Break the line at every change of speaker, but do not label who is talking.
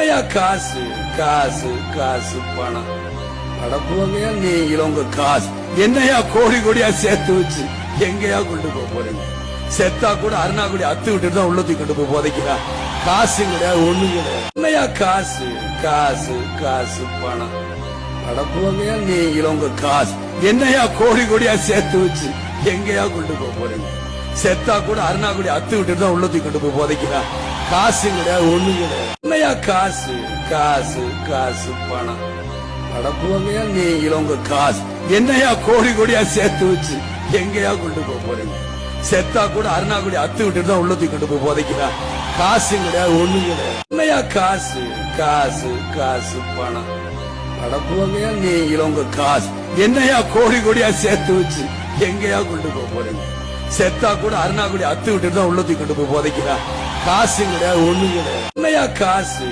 என்னையா காசு காசு காசு பணம் அடப்புவங்க நீங்களும் உங்க காசு என்னையா கோடி கோடியா சேர்த்து வச்சு எங்கயா கொண்டு போக போறீங்க? செத்தா கூட அருணாக்குடி அத்து விட்டுட்டு தான் உள்ளத்துக்கு கொண்டு போய் போதைக்கிறா. காசு கிடையாது, ஒண்ணு கிடையாது. என்னையா காசு காசு காசு பணம் அடப்புவங்க நீங்களும் உங்க காசு என்னையா கோடி கோடியா சேர்த்து வச்சு எங்கயா கொண்டு போக போறீங்க? செத்தா கூட அருணாக்குடி அத்து விட்டுட்டு தான் உள்ளத்துக்கு கொண்டு போய் போதைக்கிறா. காசு கிடையாது, ஒண்ணு கிடையாது. என்னையா காசு காசு காசு பணம் அடப்புவங்க நீங்களும் உங்க காசு என்னையா கோடி கோடியா சேர்த்து வச்சு எங்கயா கொண்டு போக போறீங்க? செத்தா கூட அருணாக்குடி அத்து விட்டுட்டு தான் உள்ளத்துக்கு கொண்டு போய் போதைக்கிறா. காசு கிடையாது, ஒண்ணு கிடையாது. என்னையா காசு காசு காசு பணம் அடப்புவங்க நீங்களும் உங்க காசு என்னையா கோடி கோடியா சேர்த்து வச்சு எங்கயா கொண்டு போக போறீங்க? செத்தா கூட அருணாக்குடி அத்து விட்டுட்டு தான் உள்ளத்துக்கு கொண்டு போய் போதைக்கிறா. காசு கிடையாது, ஒண்ணு கிடையாது. என்னையா காசு